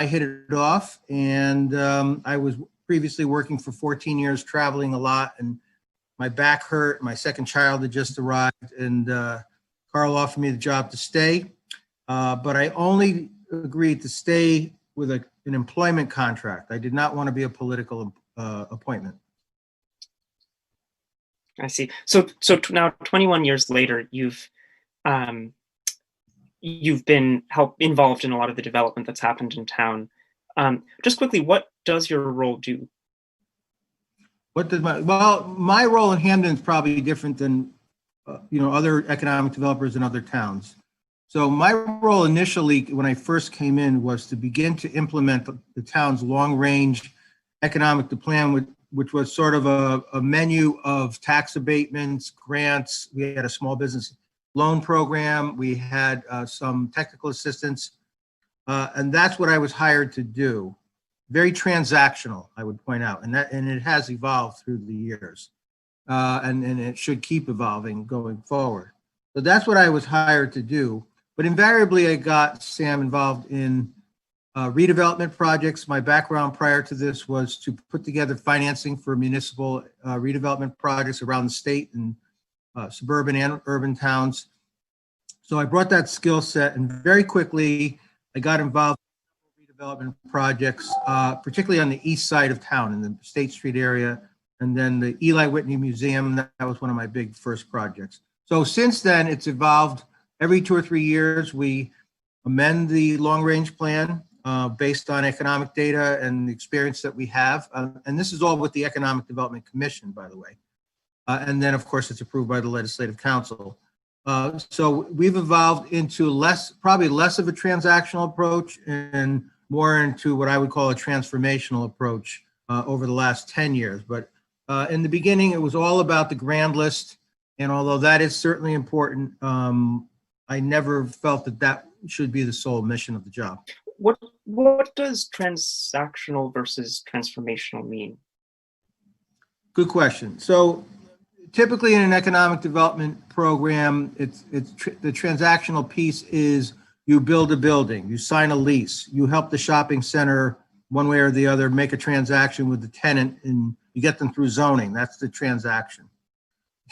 I hit it off, and I was previously working for 14 years, traveling a lot, and my back hurt. My second child had just arrived, and Carl offered me the job to stay, but I only agreed to stay with an employment contract. I did not want to be a political appointment. I see. So now 21 years later, you've been involved in a lot of the development that's happened in town. Just quickly, what does your role do? My role in Hamden is probably different than other economic developers in other towns. So my role initially, when I first came in, was to begin to implement the town's long-range economic plan, which was sort of a menu of tax abatements, grants. We had a small business loan program. We had some technical assistance, and that's what I was hired to do. Very transactional, I would point out, and it has evolved through the years, and it should keep evolving going forward. So that's what I was hired to do. But invariably, I got Sam involved in redevelopment projects. My background prior to this was to put together financing for municipal redevelopment projects around the state and suburban and urban towns. So I brought that skill set, and very quickly I got involved in redevelopment projects, particularly on the east side of town in the State Street area, and then the Eli Whitney Museum. That was one of my big first projects. So since then, it's evolved. Every 2 or 3 years, we amend the long-range plan based on economic data and the experience that we have. And this is all with the Economic Development Commission, by the way. And then, of course, it's approved by the Legislative Council. So we've evolved into probably less of a transactional approach and more into what I would call a transformational approach over the last 10 years. But in the beginning, it was all about the grand list. And although that is certainly important, I never felt that should be the sole mission of the job. What does transactional versus transformational mean? Good question. So typically in an economic development program, the transactional piece is you build a building, you sign a lease, you help the shopping center one way or the other make a transaction with the tenant, and you get them through zoning. That's the transaction.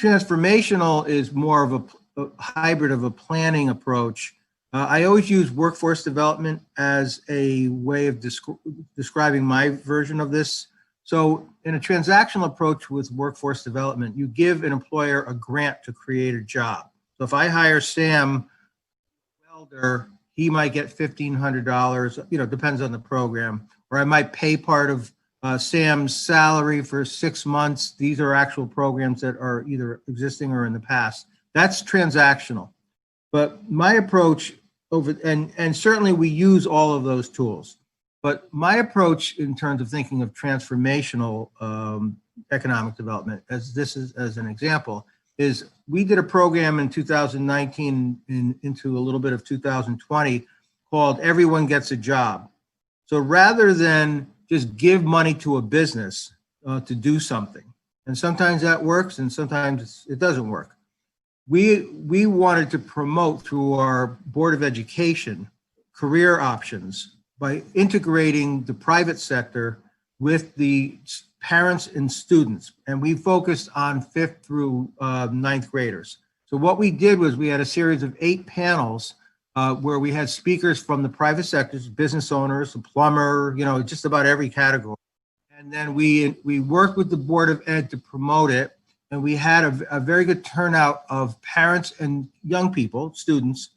Transformational is more of a hybrid of a planning approach. I always use workforce development as a way of describing my version of this. So in a transactional approach with workforce development, you give an employer a grant to create a job. So if I hire Sam, welder, he might get $1,500, depends on the program, or I might pay part of Sam's salary for 6 months. These are actual programs that are either existing or in the past. That's transactional. But my approach and certainly we use all of those tools, but my approach in terms of thinking of transformational economic development, as an example, is we did a program in 2019 into a little bit of 2020 called Everyone Gets a Job. So rather than just give money to a business to do something, and sometimes that works and sometimes it doesn't work. We wanted to promote through our Board of Education career options by integrating the private sector with the parents and students. And we focused on 5th through 9th graders. So what we did was we had a series of 8 panels where we had speakers from the private sectors, business owners, a plumber, just about every category. And then we worked with the Board of Ed to promote it. And we had a very good turnout of parents and young people, students,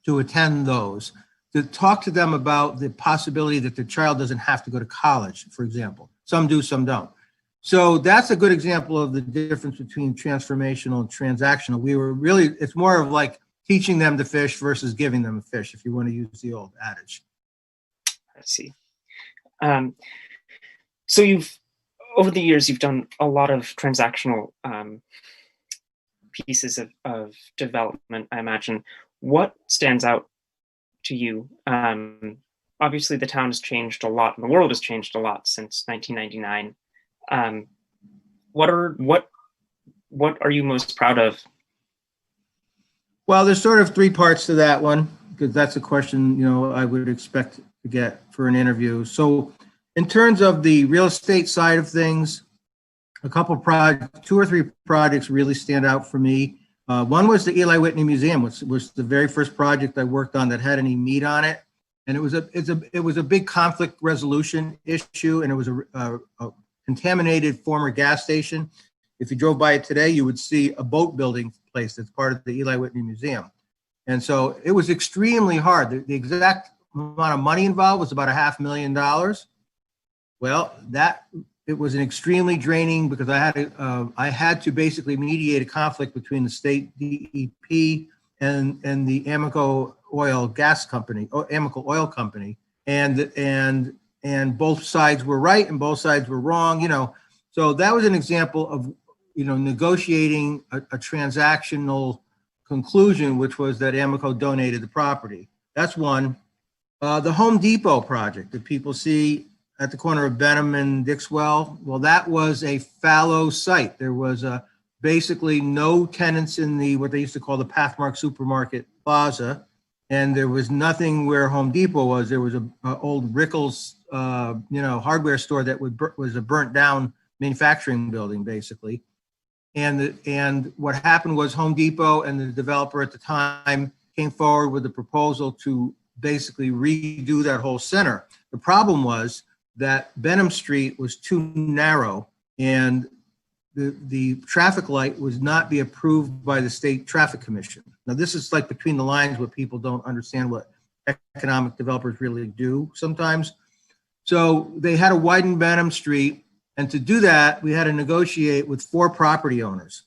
to attend those, to talk to them about the possibility that their child doesn't have to go to college, for example. Some do, some don't. So that's a good example of the difference between transformational and transactional. It's more of like teaching them to fish versus giving them a fish, if you want to use the old adage. I see. So over the years, you've done a lot of transactional pieces of development, I imagine. What stands out to you? Obviously, the town has changed a lot, and the world has changed a lot since 1999. What are you most proud of? Well, there's sort of 3 parts to that one, because that's a question I would expect to get for an interview. So in terms of the real estate side of things, a couple projects, 2 or 3 projects really stand out for me. One was the Eli Whitney Museum, which was the very first project I worked on that had any meat on it. And it was a big conflict resolution issue, and it was a contaminated former gas station. If you drove by it today, you would see a boat building place that's part of the Eli Whitney Museum. And so it was extremely hard. The exact amount of money involved was about $500,000. Well, it was an extremely draining, because I had to basically mediate a conflict between the state DEP and the Amoco oil company, and both sides were right and both sides were wrong. So that was an example of negotiating a transactional conclusion, which was that Amoco donated the property. That's one. The Home Depot project that people see at the corner of Benham and Dixwell, well, that was a fallow site. There was basically no tenants in what they used to call the Pathmark Supermarket Plaza, and there was nothing where Home Depot was. There was a old Rickles, hardware store that was a burnt down manufacturing building, basically. And what happened was Home Depot and the developer at the time came forward with a proposal to basically redo that whole center. The problem was that Benham Street was too narrow, and the traffic light was not be approved by the State Traffic Commission. Now, this is like between the lines where people don't understand what economic developers really do sometimes. So they had to widen Benham Street, and to do that, we had to negotiate with 4 property owners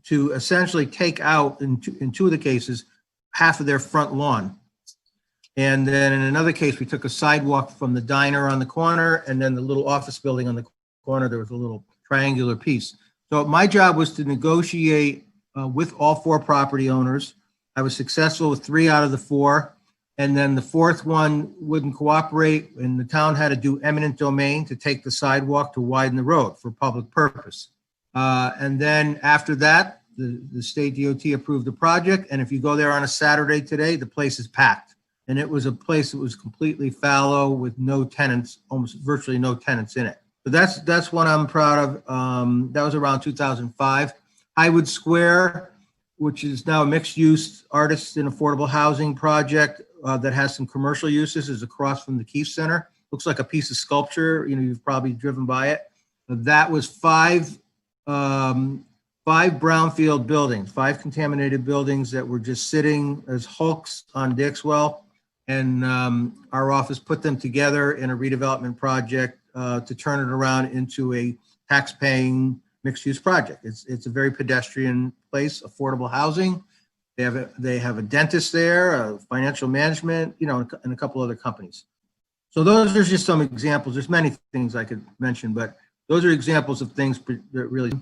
to essentially take out, in 2 of the cases, half of their front lawn. And then in another case, we took a sidewalk from the diner on the corner, and then the little office building on the corner, there was a little triangular piece. So my job was to negotiate with all 4 property owners. I was successful with 3 out of the 4. And then the 4th one wouldn't cooperate, and the town had to do eminent domain to take the sidewalk to widen the road for public purpose. And then after that, the state DOT approved the project. And if you go there on a Saturday today, the place is packed. And it was a place that was completely fallow with no tenants, almost virtually no tenants in it. But that's one I'm proud of. That was around 2005. Highwood Square, which is now a mixed-use artists in affordable housing project that has some commercial uses, is across from the Keefe Center. Looks like a piece of sculpture. You've probably driven by it. That was 5 brownfield buildings, 5 contaminated buildings that were just sitting as hulks on Dixwell. And our office put them together in a redevelopment project to turn it around into a tax-paying mixed-use project. It's a very pedestrian place, affordable housing. They have a dentist there, a financial management, and a couple other companies. So those are just some examples. There's many things I could mention, but those are examples of things that really,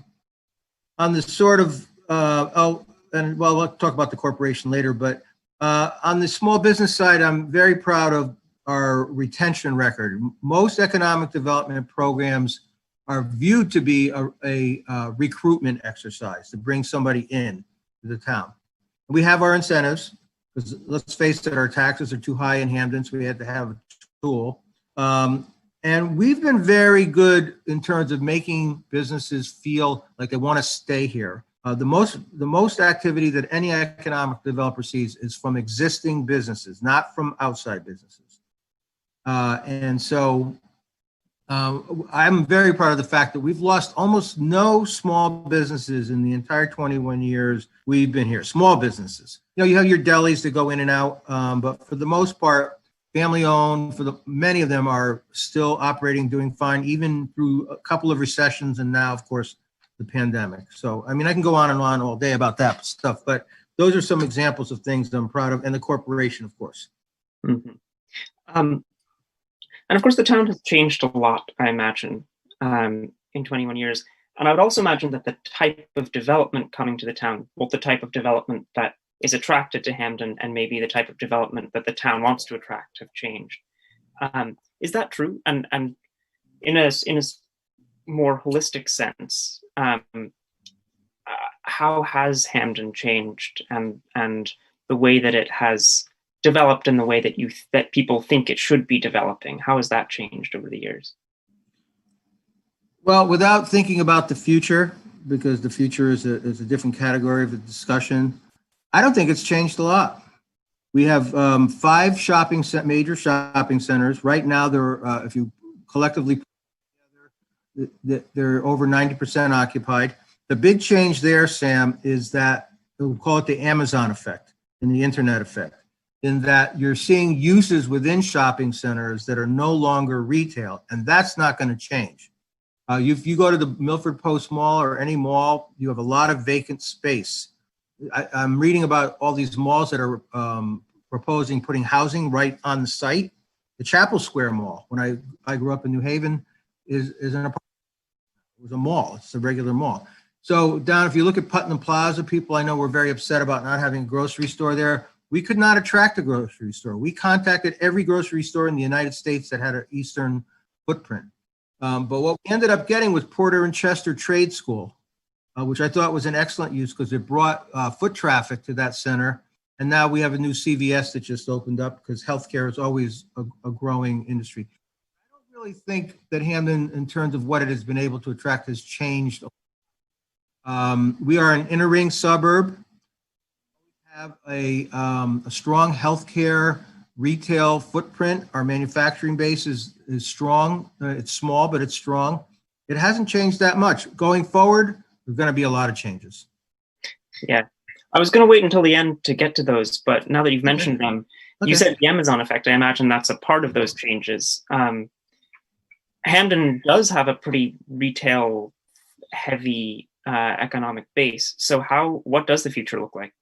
on the sort of, we'll talk about the corporation later, but on the small business side, I'm very proud of our retention record. Most economic development programs are viewed to be a recruitment exercise to bring somebody in to the town. We have our incentives, because let's face it, our taxes are too high in Hamden, so we had to have a tool. And we've been very good in terms of making businesses feel like they want to stay here. The most activity that any economic developer sees is from existing businesses, not from outside businesses. And so I'm very proud of the fact that we've lost almost no small businesses in the entire 21 years we've been here. Small businesses. You have your delis that go in and out, but for the most part, family owned. Many of them are still operating, doing fine, even through a couple of recessions, and now, of course, the pandemic. So, I mean, I can go on and on all day about that stuff, but those are some examples of things that I'm proud of, and the corporation, of course. Mm-hmm. And of course, the town has changed a lot, I imagine, in 21 years. And I would also imagine that the type of development coming to the town, both the type of development that is attracted to Hamden and maybe the type of development that the town wants to attract, have changed. Is that true? And in a more holistic sense, how has Hamden changed, and the way that it has developed in the way that that people think it should be developing? How has that changed over the years? Well, without thinking about the future, because the future is a different category of a discussion, I don't think it's changed a lot. We have five major shopping centers. Right now, if you collectively put together, they're over 90% occupied. The big change there, Sam, is that we'll call it the Amazon effect and the internet effect, in that you're seeing uses within shopping centers that are no longer retail, and that's not going to change. If you go to the Milford Post Mall or any mall, you have a lot of vacant space. I'm reading about all these malls that are proposing putting housing right on the site. The Chapel Square Mall, when I grew up in New Haven, is an apartment. It was a mall. It's a regular mall. So down, if you look at Putnam Plaza, people I know were very upset about not having a grocery store there. We could not attract a grocery store. We contacted every grocery store in the United States that had an Eastern footprint. But what we ended up getting was Porter and Chester Trade School, which I thought was an excellent use because it brought foot traffic to that center. And now we have a new CVS that just opened up because healthcare is always a growing industry. I don't really think that Hamden, in terms of what it has been able to attract, has changed. We are an inner ring suburb. We have a strong healthcare retail footprint. Our manufacturing base is strong. It's small, but it's strong. It hasn't changed that much. Going forward, there's going to be a lot of changes. Yeah. I was going to wait until the end to get to those, but now that you've mentioned them, you said the Amazon effect. I imagine that's a part of those changes. Hamden does have a pretty retail heavy economic base. So what does the future look like?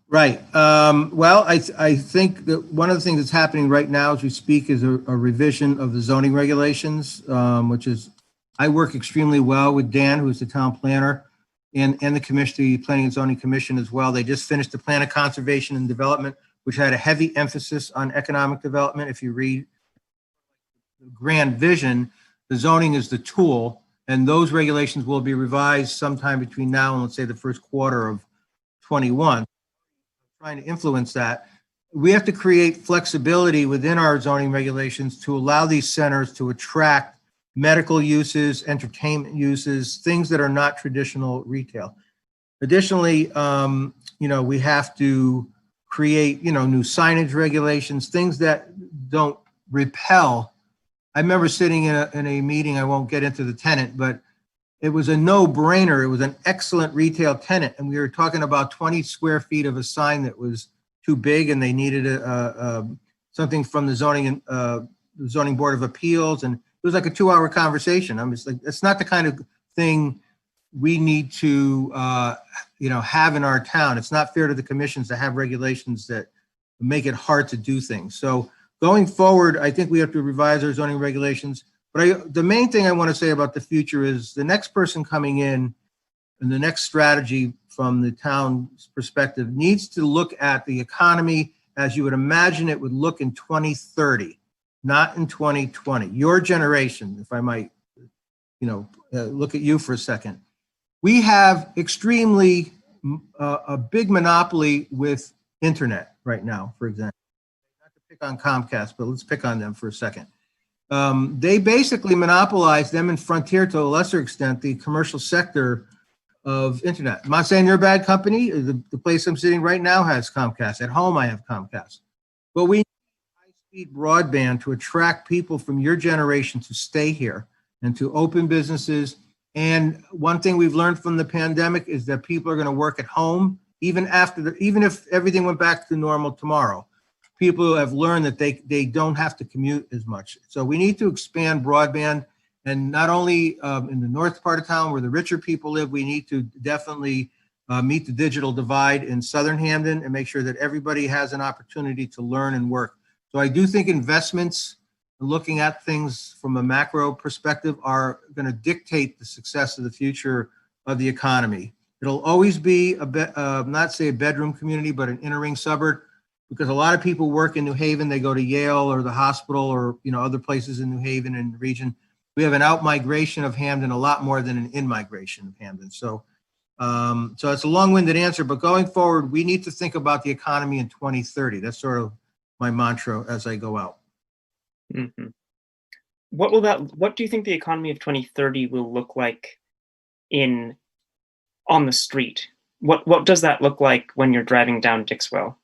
Right. Well, I think that one of the things that's happening right now as we speak is a revision of the zoning regulations, which is, I work extremely well with Dan, who's the town planner, and the commission, the Planning and Zoning Commission as well. They just finished the Plan of Conservation and Development, which had a heavy emphasis on economic development. If you read the grand vision, the zoning is the tool, and those regulations will be revised sometime between now and, let's say, the first quarter of 21. Trying to influence that. We have to create flexibility within our zoning regulations to allow these centers to attract medical uses, entertainment uses, things that are not traditional retail. Additionally, we have to create, new signage regulations, things that don't repel. I remember sitting in a meeting, I won't get into the tenant, but it was a no-brainer. It was an excellent retail tenant, and we were talking about 20 square feet of a sign that was too big, and they needed something from the zoning board of appeals, and it was like a 2-hour conversation. I'm just like, it's not the kind of thing we need to have in our town. It's not fair to the commissions to have regulations that make it hard to do things. So going forward, I think we have to revise our zoning regulations. But the main thing I want to say about the future is the next person coming in and the next strategy from the town's perspective needs to look at the economy as you would imagine it would look in 2030, not in 2020. Your generation, if I might, look at you for a second. We have extremely a big monopoly with internet right now, for example. Not to pick on Comcast, but let's pick on them for a second. They basically monopolize, them and Frontier to a lesser extent, the commercial sector of internet. I'm not saying they're a bad company. The place I'm sitting right now has Comcast. At home, I have Comcast. But we need high-speed broadband to attract people from your generation to stay here and to open businesses. And one thing we've learned from the pandemic is that people are going to work at home even if everything went back to normal tomorrow. People have learned that they don't have to commute as much. So we need to expand broadband, and not only in the north part of town where the richer people live, we need to definitely meet the digital divide in Southern Hamden and make sure that everybody has an opportunity to learn and work. So I do think investments, looking at things from a macro perspective, are going to dictate the success of the future of the economy. It'll always be not say a bedroom community, but an inner ring suburb, because a lot of people work in New Haven. They go to Yale or the hospital or other places in New Haven and the region. We have an out migration of Hamden a lot more than an in migration of Hamden. So So it's a long-winded answer, but going forward, we need to think about the economy in 2030. That's sort of my mantra as I go out. Mhm. What do you think the economy of 2030 will look like in on the street? What does that look like when you're driving down Dixwell?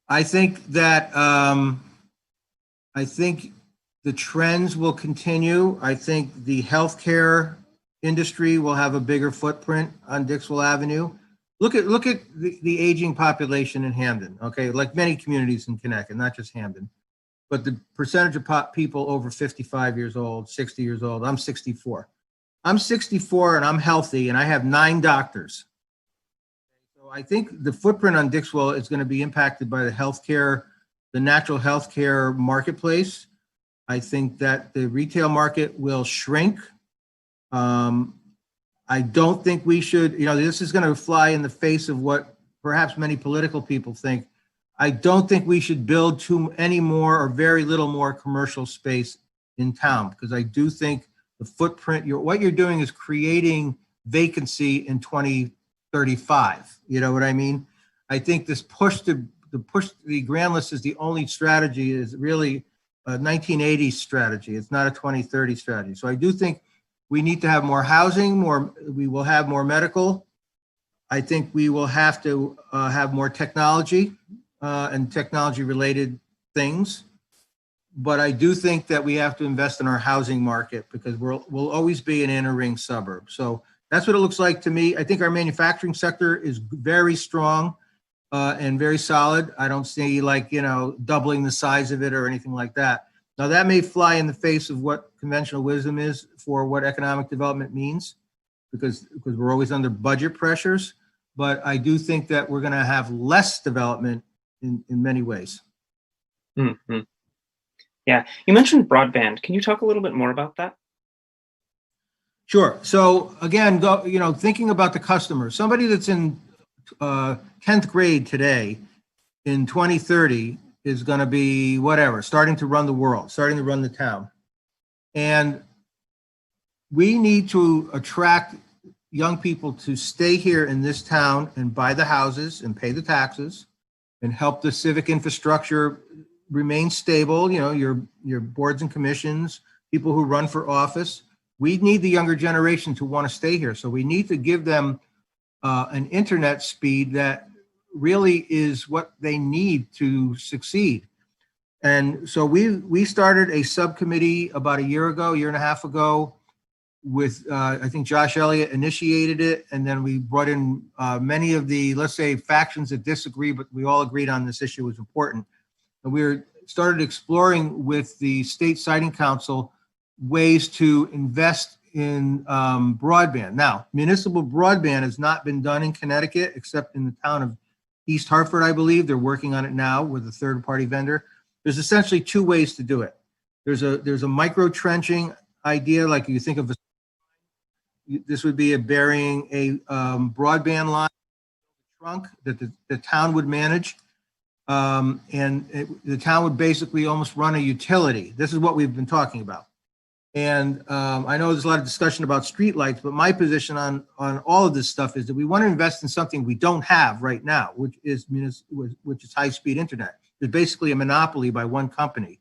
I think that I think the trends will continue. I think the healthcare industry will have a bigger footprint on Dixwell Avenue. Look at the aging population in Hamden. Okay, like many communities in Connecticut, not just Hamden, but the percentage of people over 55 years old, 60 years old. I'm 64. I'm 64 and I'm healthy, and I have 9 doctors. So I think the footprint on Dixwell is going to be impacted by the healthcare, the natural healthcare marketplace. I think that the retail market will shrink. I don't think we should, this is going to fly in the face of what perhaps many political people think. I don't think we should build any more or very little more commercial space in town, because I do think the footprint, what you're doing is creating vacancy in 2035. You know what I mean? I think this push the grand list is the only strategy, is really a 1980s strategy. It's not a 2030 strategy. So I do think we need to have more housing, we will have more medical. I think we will have to have more technology and technology related things. But I do think that we have to invest in our housing market, because we'll always be an inner ring suburb. So that's what it looks like to me. I think our manufacturing sector is very strong and very solid. I don't see doubling the size of it or anything like that. Now that may fly in the face of what conventional wisdom is for what economic development means, because we're always under budget pressures. But I do think that we're going to have less development in many ways. Mm-hmm. Yeah, you mentioned broadband. Can you talk a little bit more about that? Sure. So again, thinking about the customer, somebody that's in 10th grade today, in 2030 is going to be whatever, starting to run the world, starting to run the town. And we need to attract young people to stay here in this town and buy the houses and pay the taxes and help the civic infrastructure remain stable. Your boards and commissions, people who run for office. We need the younger generation to want to stay here. So we need to give them an internet speed that really is what they need to succeed. And so we started a subcommittee about a year and a half ago with, I think Josh Elliott initiated it. And then we brought in many of the, let's say, factions that disagree, but we all agreed on this issue was important. And we started exploring with the State Siting Council ways to invest in broadband. Now, municipal broadband has not been done in Connecticut, except in the town of East Hartford, I believe. They're working on it now with a third-party vendor. There's essentially 2 ways to do it. There's a micro trenching idea, like you think of this would be burying a broadband line trunk that the town would manage. The town would basically almost run a utility. This is what we've been talking about. And I know there's a lot of discussion about streetlights, but my position on all of this stuff is that we want to invest in something we don't have right now, which is high-speed internet. There's basically a monopoly by one company.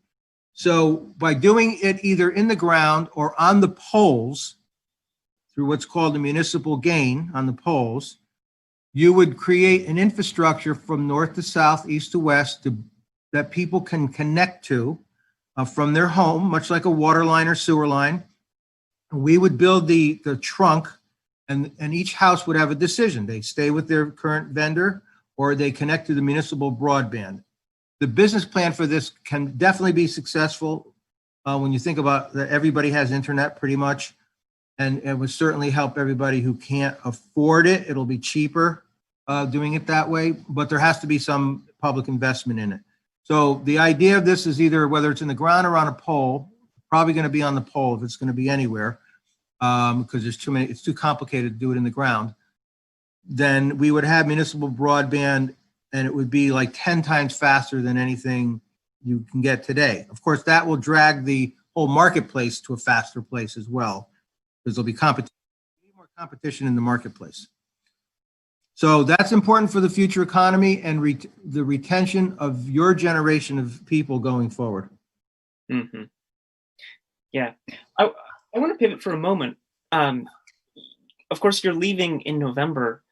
So by doing it either in the ground or on the poles through what's called the municipal gain on the poles, you would create an infrastructure from north to south, east to west, that people can connect to from their home, much like a water line or sewer line. We would build the trunk, and each house would have a decision. They stay with their current vendor or they connect to the municipal broadband. The business plan for this can definitely be successful when you think about that everybody has internet pretty much. And it would certainly help everybody who can't afford it. It'll be cheaper doing it that way, but there has to be some public investment in it. So the idea of this is either whether it's in the ground or on a pole, probably going to be on the pole if it's going to be anywhere, because there's too many, it's too complicated to do it in the ground. Then we would have municipal broadband, and it would be like 10 times faster than anything you can get today. Of course, that will drag the whole marketplace to a faster place as well, because there'll be competition. We need more competition in the marketplace. So that's important for the future economy and the retention of your generation of people going forward. Mm-hmm. Yeah, I want to pivot for a moment. Of course, you're leaving in November,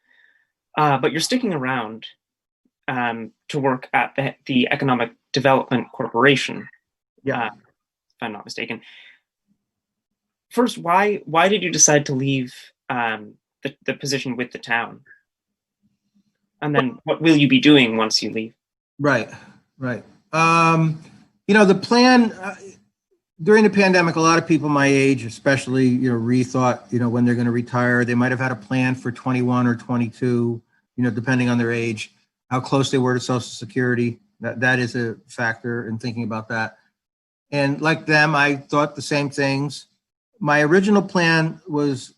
but you're sticking around to work at the Economic Development Corporation, Yeah. if I'm not mistaken. First, why did you decide to leave the position with the town? And then what will you be doing once you leave? Right. The plan during the pandemic, a lot of people my age, especially, rethought, when they're going to retire. They might have had a plan for 21 or 22, depending on their age, how close they were to Social Security. That is a factor in thinking about that. And like them, I thought the same things. My original plan was,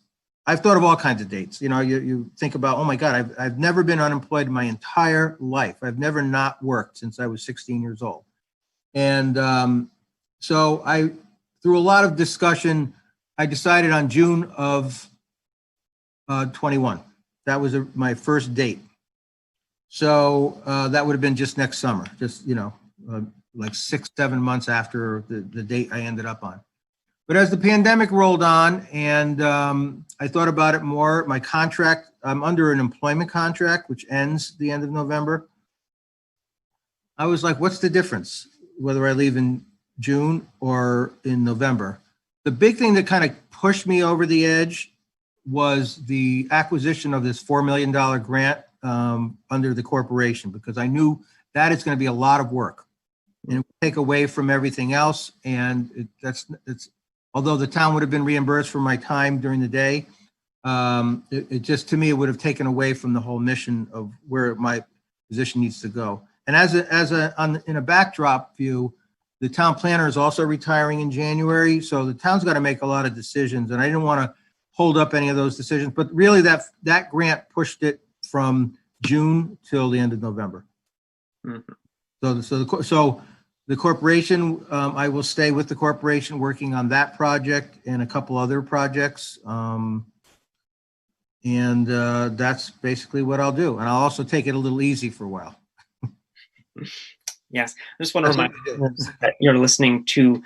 I've thought of all kinds of dates. You think about, oh my God, I've never been unemployed my entire life. I've never not worked since I was 16 years old. And so through a lot of discussion, I decided on June of 21. That was my first date. So that would have been just next summer, just, like 6-7 months after the date I ended up on. But as the pandemic rolled on and I thought about it more, my contract, I'm under an employment contract, which ends the end of November. I was like, what's the difference, whether I leave in June or in November? The big thing that kind of pushed me over the edge was the acquisition of this $4 million grant under the corporation, because I knew that is going to be a lot of work and it would take away from everything else. And it's although the town would have been reimbursed for my time during the day, it just, to me, it would have taken away from the whole mission of where my position needs to go. And in a backdrop view, the town planner is also retiring in January. So the town's got to make a lot of decisions, and I didn't want to hold up any of those decisions, but really that grant pushed it from June till the end of November. Mm-hmm. So the corporation, I will stay with the corporation working on that project and a couple other projects. And that's basically what I'll do. And I'll also take it a little easy for a while. Yes, I just want to remind you that you're listening to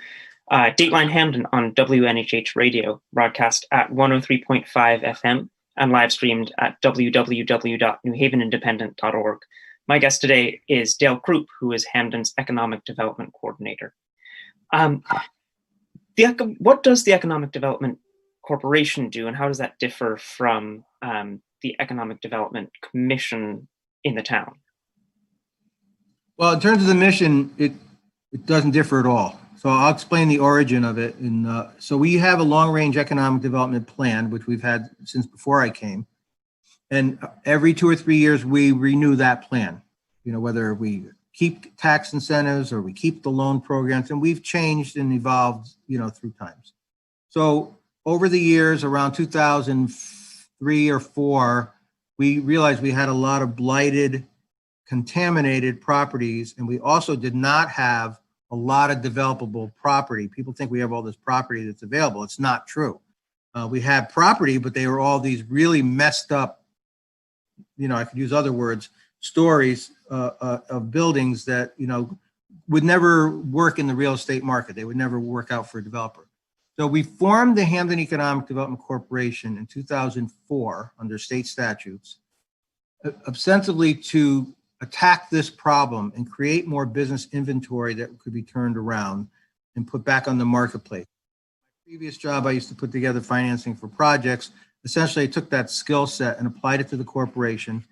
Dateline Hamden on WNHH Radio, broadcast at 103.5 FM and live streamed at www.newhavenindependent.org. My guest today is Dale Kroop, who is Hamden's Economic Development Coordinator. What does the Economic Development Corporation do, and how does that differ from the Economic Development Commission in the town? Well, in terms of the mission, it doesn't differ at all. So I'll explain the origin of it. So we have a long-range economic development plan, which we've had since before I came. And every 2 or 3 years, we renew that plan, whether we keep tax incentives or we keep the loan programs, and we've changed and evolved, through times. So over the years, around 2003 or 4, we realized we had a lot of blighted, contaminated properties, and we also did not have a lot of developable property. People think we have all this property that's available. It's not true. We had property, but they were all these really messed up, I could use other words, stories of buildings that, would never work in the real estate market. They would never work out for a developer. So we formed the Hamden Economic Development Corporation in 2004 under state statutes, ostensibly to attack this problem and create more business inventory that could be turned around and put back on the marketplace. My previous job, I used to put together financing for projects. Essentially, I took that skill set and applied it to the corporation.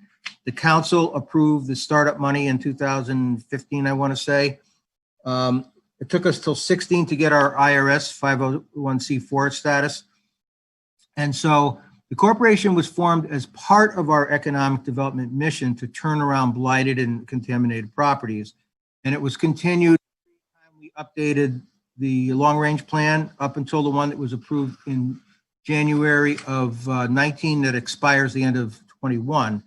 The council approved the startup money in 2015, I want to say. It took us till 16 to get our IRS 501c4 status. And so the corporation was formed as part of our economic development mission to turn around blighted and contaminated properties. And it was continued. We updated the long-range plan up until the one that was approved in January of 19 that expires the end of 21.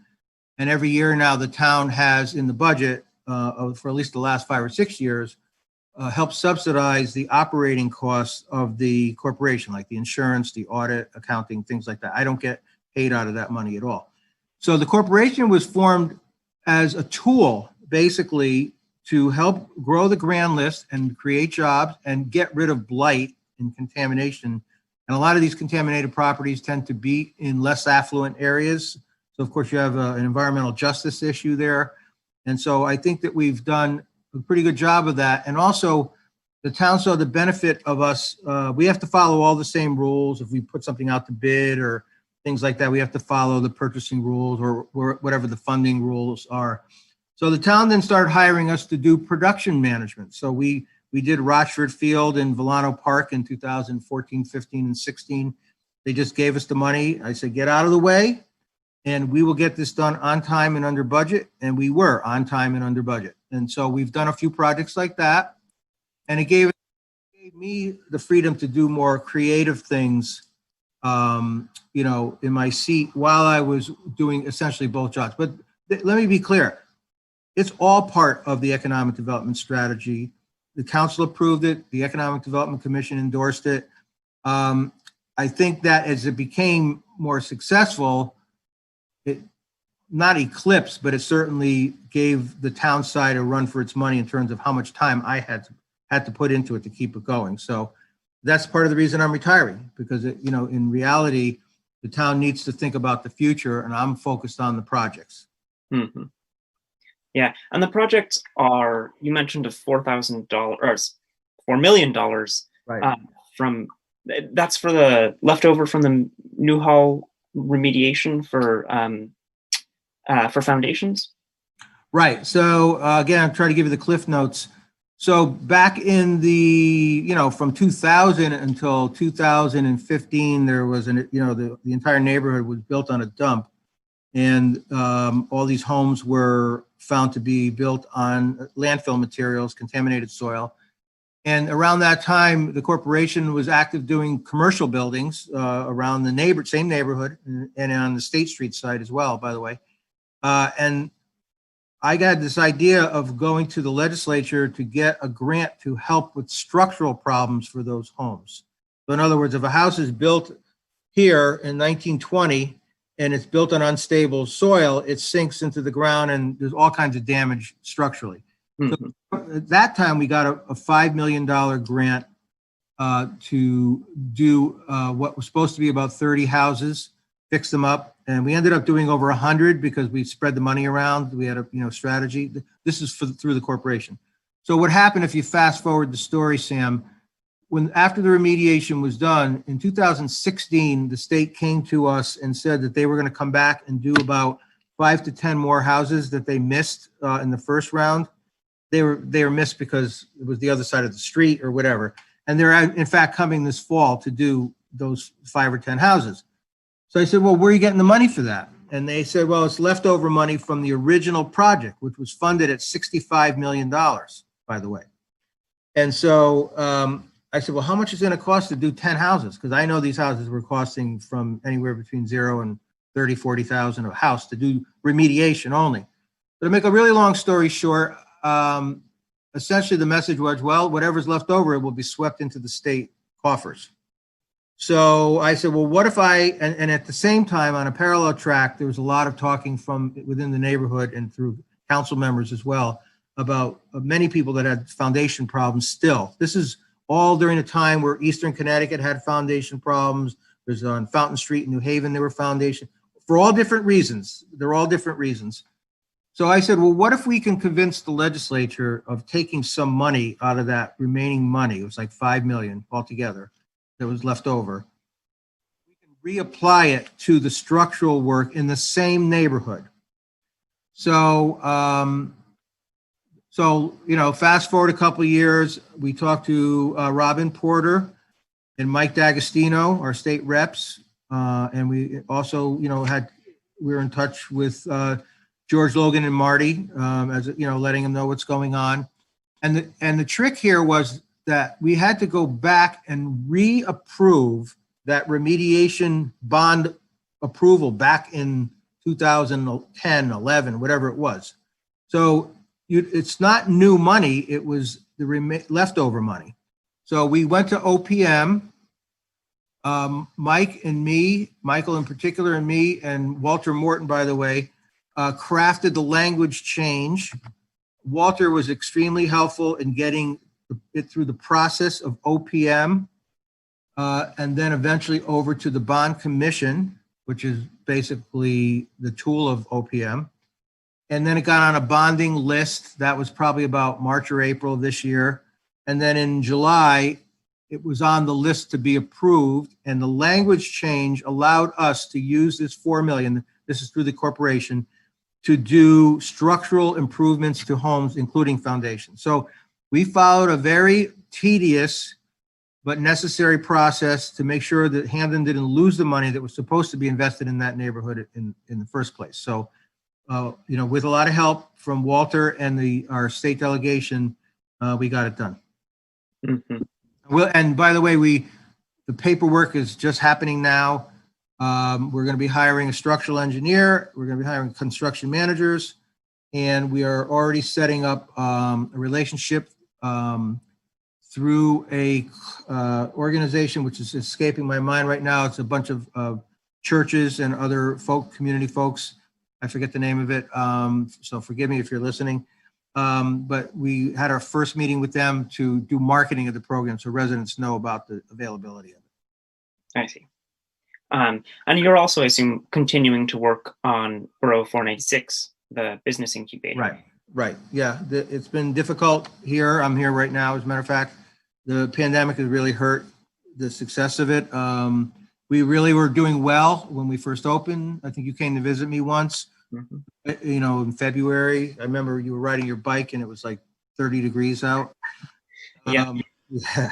And every year now the town has in the budget for at least the last 5 or 6 years help subsidize the operating costs of the corporation, like the insurance, the audit, accounting, things like that. I don't get paid out of that money at all. So the corporation was formed as a tool, basically, to help grow the grand list and create jobs and get rid of blight and contamination. And a lot of these contaminated properties tend to be in less affluent areas. So of course you have an environmental justice issue there. And so I think that we've done a pretty good job of that. And also the town saw the benefit of us. We have to follow all the same rules. If we put something out to bid or things like that, we have to follow the purchasing rules or whatever the funding rules are. So the town then started hiring us to do production management. So we did Rochford Field and Villano Park in 2014, 15, and 16. They just gave us the money. I said, get out of the way, and we will get this done on time and under budget. And we were on time and under budget. And so we've done a few projects like that. And it gave me the freedom to do more creative things, you know, in my seat while I was doing essentially both jobs. But let me be clear. It's all part of the economic development strategy. The council approved it. The Economic Development Commission endorsed it. I think that as it became more successful, it not eclipsed, but it certainly gave the town side a run for its money in terms of how much time I had to put into it to keep it going. So that's part of the reason I'm retiring, because you know, in reality, the town needs to think about the future, and I'm focused on the projects. Mm-hmm. Yeah, and the projects are, you mentioned a $4 million, Right. That's for the leftover from the Newhall remediation for foundations. Right. So again, I'm trying to give you the cliff notes. So back in the, you know, from 2000 until 2015, there was the entire neighborhood was built on a dump. And all these homes were found to be built on landfill materials, contaminated soil. And around that time, the corporation was active doing commercial buildings around the same neighborhood and on the State Street side as well, by the way. And I got this idea of going to the legislature to get a grant to help with structural problems for those homes. So in other words, if a house is built here in 1920, and it's built on unstable soil, it sinks into the ground and there's all kinds of damage structurally. Mm-hmm. So at that time, we got a $5 million grant to do what was supposed to be about 30 houses, fix them up. And we ended up doing over 100 because we spread the money around. We had a strategy. This is through the corporation. So what happened, if you fast forward the story, Sam, after the remediation was done in 2016, the state came to us and said that they were going to come back and do about 5 to 10 more houses that they missed in the first round. They were missed because it was the other side of the street or whatever. And they're in fact coming this fall to do those 5 or 10 houses. So I said, well, where are you getting the money for that? And they said, well, it's leftover money from the original project, which was funded at $65 million, by the way. And so I said, well, how much is it going to cost to do 10 houses? Because I know these houses were costing from anywhere between $0 and $30,000, $40,000 a house to do remediation only. But to make a really long story short, essentially the message was, well, whatever's left over, it will be swept into the state coffers. So I said, well, what if and at the same time, on a parallel track, there was a lot of talking from within the neighborhood and through council members as well about many people that had foundation problems still. This is all during a time where Eastern Connecticut had foundation problems. There's on Fountain Street in New Haven, there were foundation for all different reasons. They're all different reasons. So I said, well, what if we can convince the legislature of taking some money out of that remaining money? It was like $5 million altogether that was left over. We can reapply it to the structural work in the same neighborhood. So, fast forward a couple of years, we talked to Robin Porter and Mike D'Agostino, our state reps, and we also, we were in touch with George Logan and Marty, letting them know what's going on. And the trick here was that we had to go back and reapprove that remediation bond approval back in 2010, 11, whatever it was. So it's not new money, it was the leftover money. So we went to OPM. Mike and me, Michael in particular and me, and Walter Morton, by the way, crafted the language change. Walter was extremely helpful in getting it through the process of OPM, and then eventually over to the bond commission, which is basically the tool of OPM. And then it got on a bonding list. That was probably about March or April of this year. And then in July, it was on the list to be approved. And the language change allowed us to use this 4 million, this is through the corporation, to do structural improvements to homes, including foundations. So we followed a very tedious but necessary process to make sure that Hamden didn't lose the money that was supposed to be invested in that neighborhood in the first place. So, with a lot of help from Walter and our state delegation, we got it done. Mm-hmm. Well, and by the way, the paperwork is just happening now. We're going to be hiring a structural engineer. We're going to be hiring construction managers, and we are already setting up a relationship through a organization which is escaping my mind right now. It's a bunch of churches and other community folks. I forget the name of it, so forgive me if you're listening. But we had our first meeting with them to do marketing of the program so residents know about the availability of it. I see. And you're also, I assume, continuing to work on Borough 496, the business incubator. Right. Yeah, it's been difficult here. I'm here right now, as a matter of fact. The pandemic has really hurt the success of it. We really were doing well when we first opened. I think you came to visit me once, in February. I remember you were riding your bike and it was like 30 degrees out. Yeah.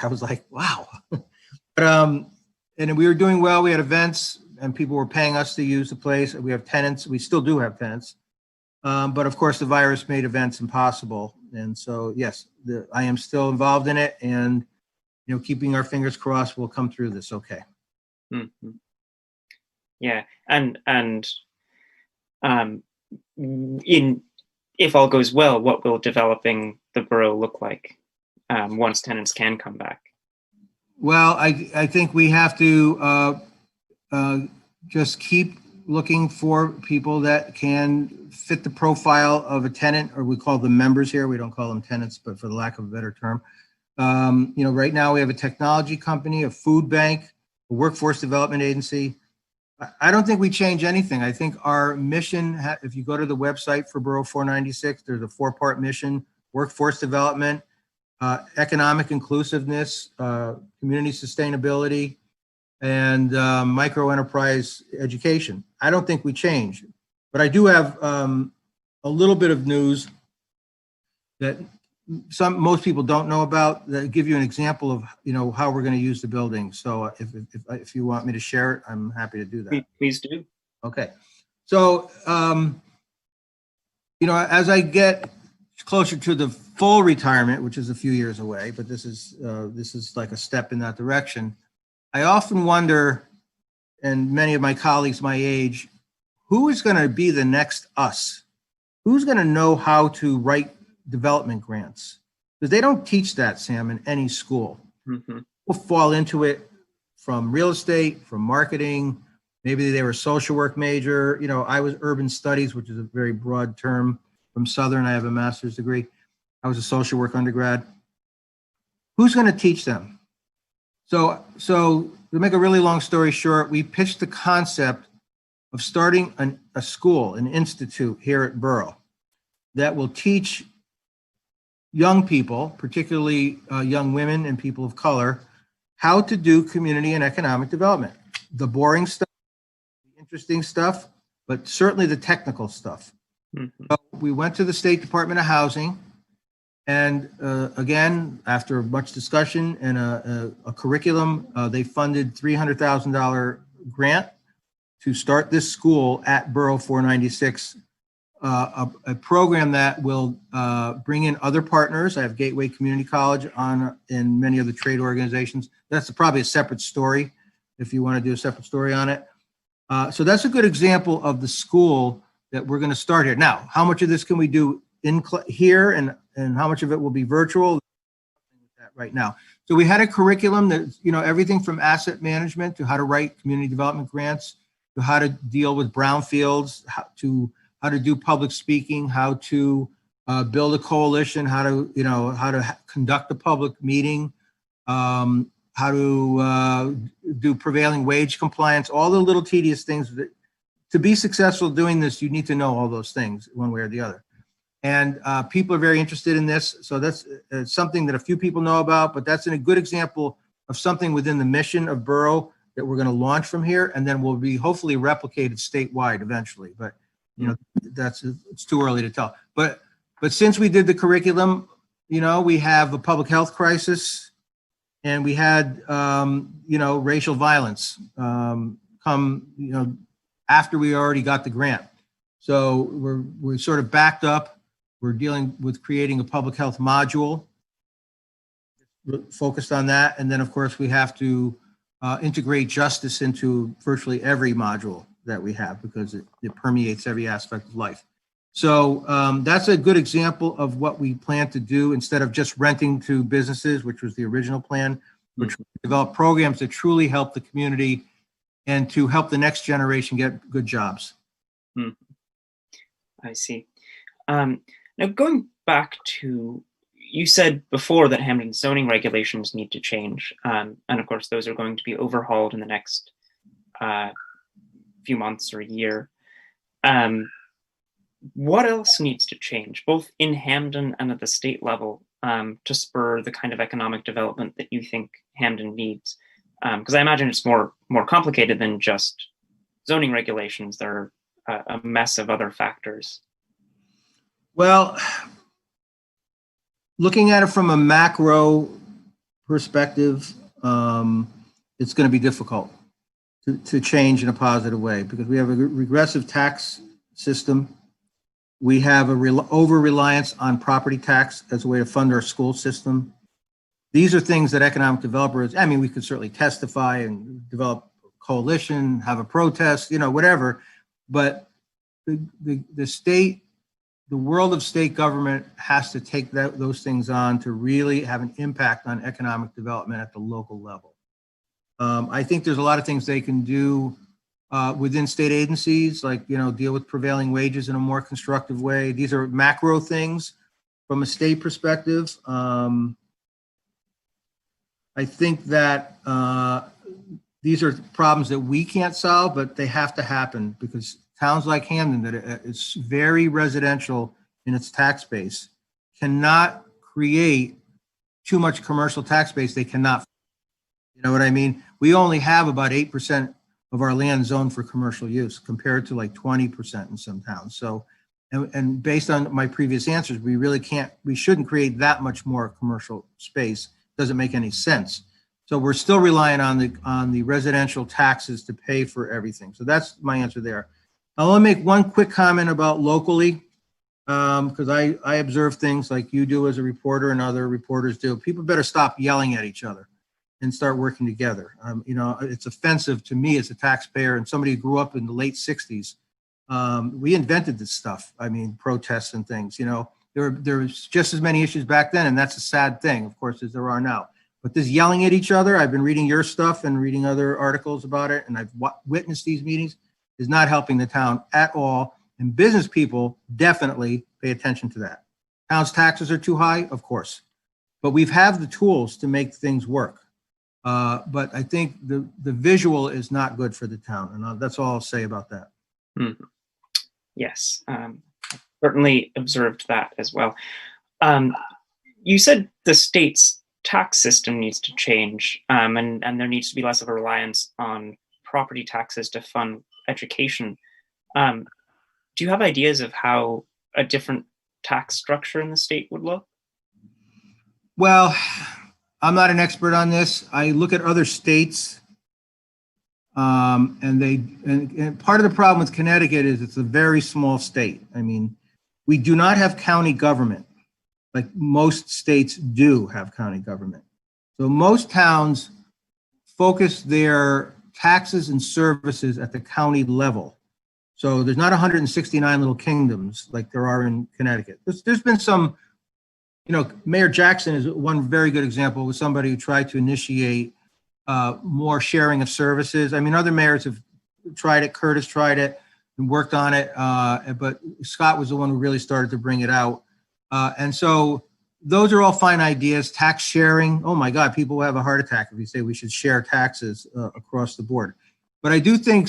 I was like, wow. But, and we were doing well. We had events and people were paying us to use the place. We have tenants. We still do have tenants. But of course, the virus made events impossible. And so, yes, I am still involved in it and, keeping our fingers crossed, we'll come through this okay. Mm-hmm. Yeah. And if all goes well, what will developing the borough look like once tenants can come back? Well, I think we have to just keep looking for people that can fit the profile of a tenant, or we call them members here. We don't call them tenants, but for the lack of a better term. Right now we have a technology company, a food bank, a workforce development agency. I don't think we change anything. I think our mission, if you go to the website for Borough 496, there's a 4-part mission: workforce development, economic inclusiveness, community sustainability, and micro enterprise education. I don't think we change, but I do have a little bit of news that most people don't know about, that give you an example of how we're going to use the building. So if you want me to share it, I'm happy to do that. Please do. Okay. So as I get closer to the full retirement, which is a few years away, but this is like a step in that direction, I often wonder, and many of my colleagues my age, who is going to be the next us? Who's going to know how to write development grants? Because they don't teach that, Sam, in any school. Mm-hmm. We'll fall into it from real estate, from marketing. Maybe they were a social work major. I was urban studies, which is a very broad term. From Southern, I have a master's degree. I was a social work undergrad. Who's going to teach them? So to make a really long story short, we pitched the concept of starting a school, an institute here at Borough that will teach young people, particularly young women and people of color, how to do community and economic development. The boring stuff, the interesting stuff, but certainly the technical stuff. Mm-hmm. So we went to the State Department of Housing, and again, after much discussion and a curriculum, they funded $300,000 grant to start this school at Borough 496, a program that will bring in other partners. I have Gateway Community College on, and many other trade organizations. That's probably a separate story if you want to do a separate story on it. So that's a good example of the school that we're going to start here. Now, how much of this can we do here and how much of it will be virtual? That right now. So we had a curriculum that, you know, everything from asset management to how to write community development grants, to how to deal with brownfields, how to do public speaking, how to build a coalition, how to conduct a public meeting, how to do prevailing wage compliance, all the little tedious things that, to be successful doing this, you need to know all those things one way or the other. And people are very interested in this. So that's something that a few people know about, but that's a good example of something within the mission of Borough that we're going to launch from here, and then will be hopefully replicated statewide eventually. But you know, it's too early to tell. But since we did the curriculum, you know, we have a public health crisis, and we had you know, racial violence come, you know, after we already got the grant. So we're sort of backed up. We're dealing with creating a public health module focused on that. And then of course we have to integrate justice into virtually every module that we have, because it permeates every aspect of life. So that's a good example of what we plan to do instead of just renting to businesses, which was the original plan, which develop programs that truly help the community and to help the next generation get good jobs. I see. Now going back to, you said before that Hamden's zoning regulations need to change. And of course, those are going to be overhauled in the next few months or a year. What else needs to change, both in Hamden and at the state level, to spur the kind of economic development that you think Hamden needs? Because I imagine it's more complicated than just zoning regulations. There are a mess of other factors. Well, looking at it from a macro perspective, it's going to be difficult to change in a positive way, because we have a regressive tax system. We have a over-reliance on property tax as a way to fund our school system. These are things that economic developers, I mean, we could certainly testify and develop a coalition, have a protest, you know, whatever. But the state, the world of state government has to take those things on to really have an impact on economic development at the local level. I think there's a lot of things they can do within state agencies, like, you know, deal with prevailing wages in a more constructive way. These are macro things from a state perspective. I think that these are problems that we can't solve, but they have to happen, because towns like Hamden, that it's very residential in its tax base, cannot create too much commercial tax base. They cannot, you know what I mean? We only have about 8% of our land zoned for commercial use, compared to like 20% in some towns. So, and based on my previous answers, we really can't, we shouldn't create that much more commercial space. Doesn't make any sense. So we're still relying on the residential taxes to pay for everything. So that's my answer there. I want to make one quick comment about locally, because I observe things like you do as a reporter and other reporters do. People better stop yelling at each other and start working together. You know, it's offensive to me as a taxpayer and somebody who grew up in the late 60s. We invented this stuff. I mean, protests and things, you know. There was just as many issues back then, and that's a sad thing, of course, as there are now. But this yelling at each other, I've been reading your stuff and reading other articles about it, and I've witnessed these meetings, is not helping the town at all. And business people definitely pay attention to that. Town's taxes are too high, of course, but we have the tools to make things work. But I think the visual is not good for the town, and that's all I'll say about that. Yes. Certainly observed that as well. You said the state's tax system needs to change, and there needs to be less of a reliance on property taxes to fund education. Do you have ideas of how a different tax structure in the state would look? Well, I'm not an expert on this. I look at other states, and part of the problem with Connecticut is it's a very small state. I mean, we do not have county government like most states do have county government. So most towns focus their taxes and services at the county level. So there's not 169 little kingdoms like there are in Connecticut. There's been some Mayor Jackson is one very good example with somebody who tried to initiate more sharing of services. I mean, other mayors have tried it. Curtis tried it and worked on it, but Scott was the one who really started to bring it out. And so those are all fine ideas. Tax sharing. Oh my God, people will have a heart attack if you say we should share taxes across the board. But I do think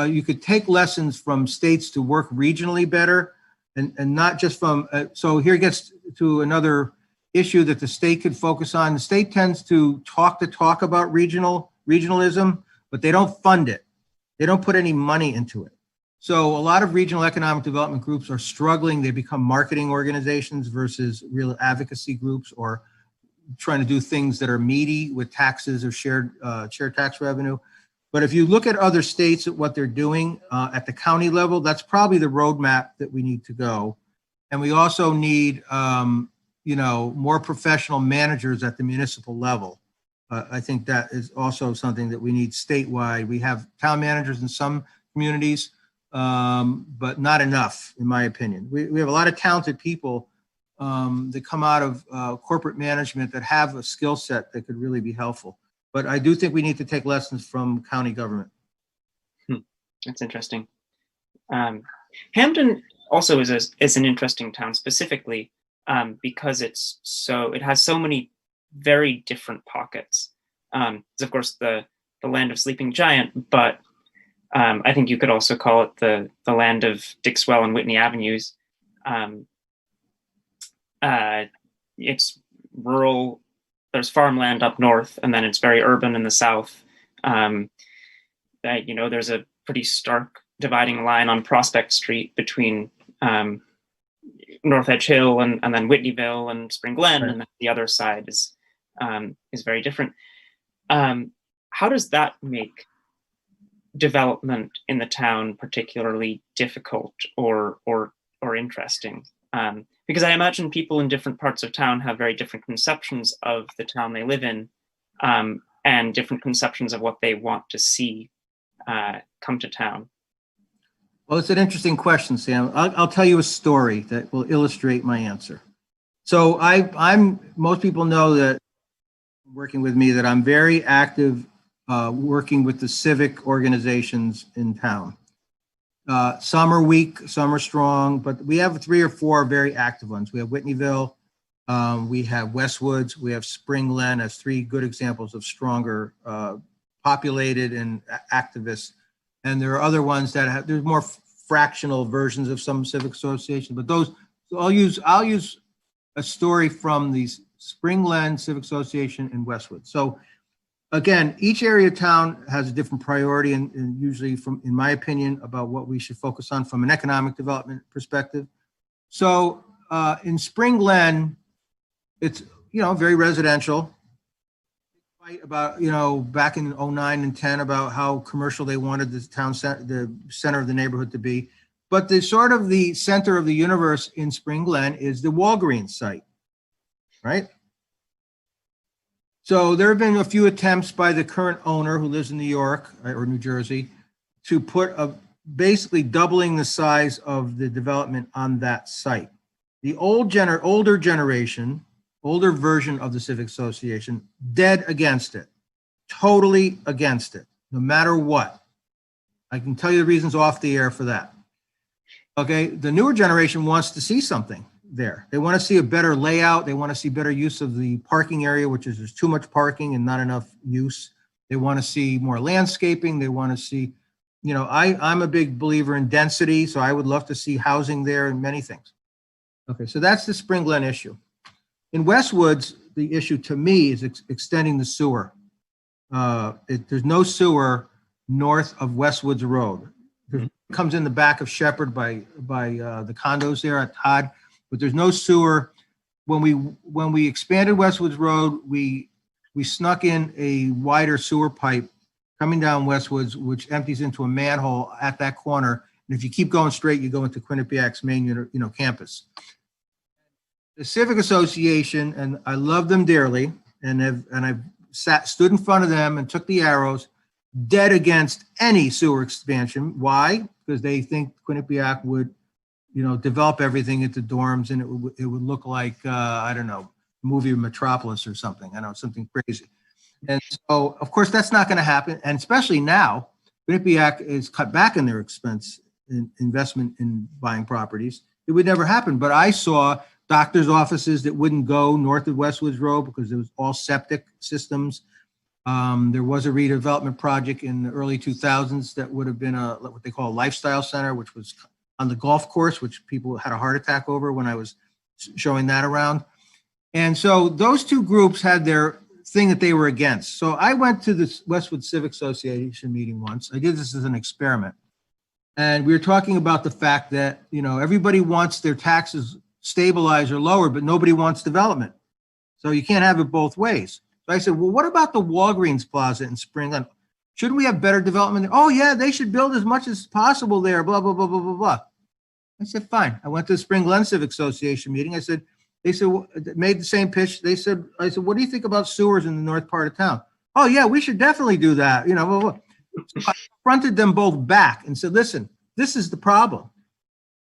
you could take lessons from states to work regionally better, and not just from. So here gets to another issue that the state could focus on. The state tends to talk about regionalism, but they don't fund it. They don't put any money into it. So a lot of regional economic development groups are struggling. They become marketing organizations versus real advocacy groups, or trying to do things that are meaty with taxes or shared tax revenue. But if you look at other states at what they're doing at the county level, that's probably the roadmap that we need to go. And we also need, more professional managers at the municipal level. I think that is also something that we need statewide. We have town managers in some communities, but not enough, in my opinion. We have a lot of talented people that come out of corporate management that have a skill set that could really be helpful. But I do think we need to take lessons from county government. That's interesting. Hamden also is an interesting town specifically because it has so many very different pockets. It's of course the land of Sleeping Giant, but I think you could also call it the land of Dixwell and Whitney Avenues. It's rural. There's farmland up north, and then it's very urban in the south. There's a pretty stark dividing line on Prospect Street between North Edge Hill and then Whitneyville and Spring Glen, right. And then the other side is very different. How does that make development in the town particularly difficult or interesting? Because I imagine people in different parts of town have very different conceptions of the town they live in, and different conceptions of what they want to see come to town. Well, it's an interesting question, Sam. I'll tell you a story that will illustrate my answer. So most people know that working with me that I'm very active working with the civic organizations in town. Some are weak, some are strong, but we have 3 or 4 very active ones. We have Whitneyville, we have Westwoods, we have Spring Glen as 3 good examples of stronger populated and activists. And there are other ones that there's more fractional versions of some civic associations, but those, so I'll use a story from the Spring Glen Civic Association in Westwood. So again, each area of town has a different priority, and usually in my opinion, about what we should focus on from an economic development perspective. So in Spring Glen, it's, very residential. Fight about, back in 09 and 10 about how commercial they wanted the town the center of the neighborhood to be. But the sort of the center of the universe in Spring Glen is the Walgreens site, right? So there have been a few attempts by the current owner who lives in New York or New Jersey to put basically doubling the size of the development on that site. The older generation, older version of the Civic Association, dead against it, totally against it, no matter what. I can tell you the reasons off the air for that. Okay, the newer generation wants to see something there. They want to see a better layout. They want to see better use of the parking area, which is there's too much parking and not enough use. They want to see more landscaping. They want to see, I'm a big believer in density, so I would love to see housing there and many things. Okay, so that's the Spring Glen issue. In Westwoods, the issue to me is extending the sewer. There's no sewer north of Westwoods Road. It comes in the back of Shepherd by the condos there at Todd, but there's no sewer. When we expanded Westwoods Road, we snuck in a wider sewer pipe coming down Westwoods, which empties into a manhole at that corner. And if you keep going straight, you go into Quinnipiac's main campus. The Civic Association, and I love them dearly, and I've stood in front of them and took the arrows, dead against any sewer expansion. Why? Because they think Quinnipiac would, develop everything into dorms, and it would look like, I don't know, movie Metropolis or something. I know, something crazy. And so, of course, that's not going to happen. And especially now, Quinnipiac is cut back in their investment in buying properties. It would never happen. But I saw doctors' offices that wouldn't go north of Westwoods Road because it was all septic systems. There was a redevelopment project in the early 2000s that would have been what they call a lifestyle center, which was on the golf course, which people had a heart attack over when I was showing that around. And so those two groups had their thing that they were against. So I went to the Westwood Civic Association meeting once. I did this as an experiment. And we were talking about the fact that, everybody wants their taxes stabilized or lower, but nobody wants development. So you can't have it both ways. So I said, well, what about the Walgreens Plaza in Springland? Shouldn't we have better development there? Oh, yeah, they should build as much as possible there, blah, blah, blah, blah, blah, blah. I said, fine. I went to the Spring Glen Civic Association meeting. They said, made the same pitch. I said, what do you think about sewers in the north part of town? Oh, yeah, we should definitely do that. Blah, blah, blah. So I confronted them both back and said, listen, this is the problem.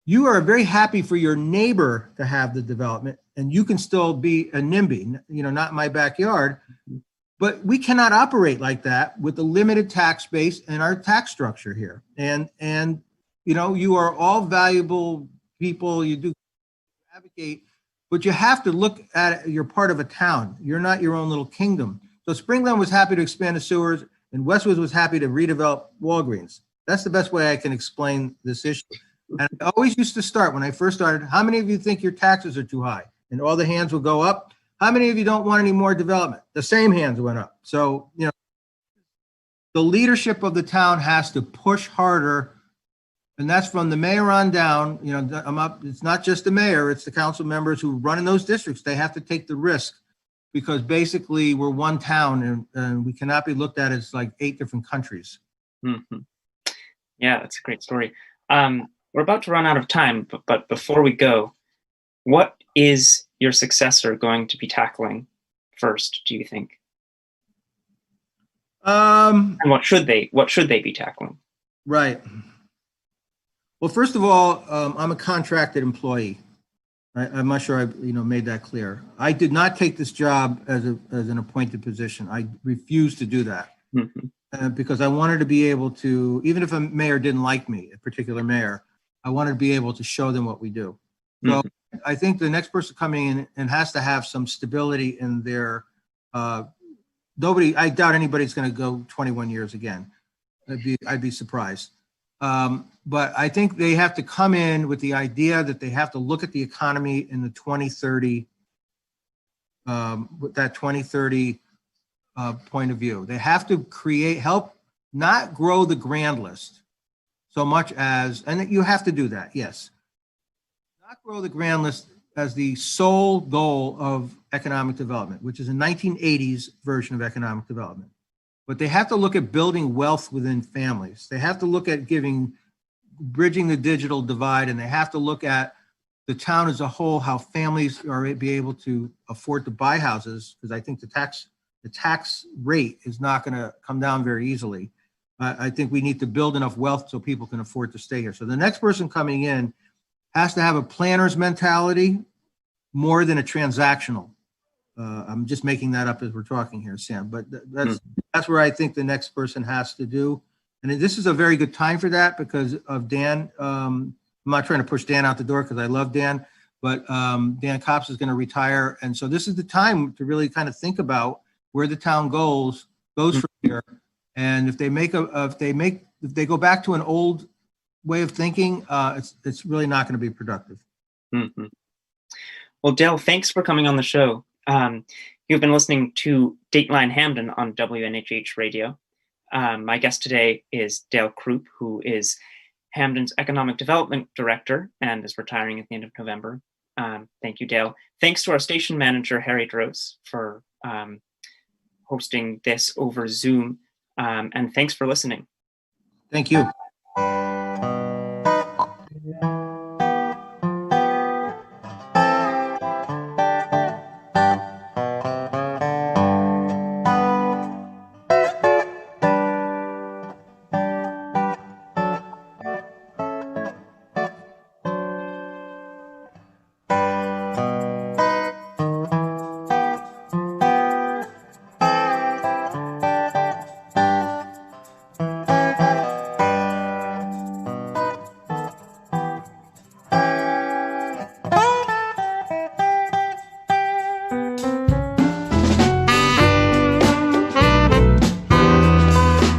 You are very happy for your neighbor to have the development, and you can still be a NIMBY, not in my backyard. But we cannot operate like that with a limited tax base and our tax structure here. And you are all valuable people. You do advocate, but you have to look at it. You're part of a town. You're not your own little kingdom. So Springland was happy to expand the sewers, and Westwood was happy to redevelop Walgreens. That's the best way I can explain this issue. And I always used to start when I first started, how many of you think your taxes are too high? And all the hands will go up. How many of you don't want any more development? The same hands went up. So, the leadership of the town has to push harder. And that's from the mayor on down. It's not just the mayor, it's the council members who run in those districts. They have to take the risk because basically we're one town and we cannot be looked at as like 8 different countries. Mm-hmm. Yeah, that's a great story. We're about to run out of time, but before we go, what is your successor going to be tackling first, do you think? And what should they be tackling? Right. Well, first of all, I'm a contracted employee. I'm not sure I made that clear. I did not take this job as an appointed position. I refused to do that. Mm-hmm. Because I wanted to be able to, even if a mayor didn't like me, a particular mayor, I wanted to be able to show them what we do. So mm-hmm. I think the next person coming in and has to have some stability in their, I doubt anybody's going to go 21 years again. I'd be surprised. But I think they have to come in with the idea that they have to look at the economy in the 2030, with that 2030 point of view. They have to help not grow the grand list so much as, and you have to do that, yes. Not grow the grand list as the sole goal of economic development, which is a 1980s version of economic development. But they have to look at building wealth within families. They have to look at bridging the digital divide, and they have to look at the town as a whole, how families are be able to afford to buy houses, because I think the tax rate is not going to come down very easily. I think we need to build enough wealth so people can afford to stay here. So the next person coming in has to have a planner's mentality more than a transactional. I'm just making that up as we're talking here, Sam, but that's where I think the next person has to do. And this is a very good time for that because of Dan. I'm not trying to push Dan out the door because I love Dan, but Dan Copps is going to retire. And so this is the time to really kind of think about where the town goes from here. And if they go back to an old way of thinking, it's really not going to be productive. Mm-hmm. Well, Dale, thanks for coming on the show. You've been listening to Dateline Hamden on WNHH Radio. My guest today is Dale Kroop, who is Hamden's Economic Development Director and is retiring at the end of November. Thank you, Dale. Thanks to our station manager, Harry Droz, for hosting this over Zoom. And thanks for listening. Thank you.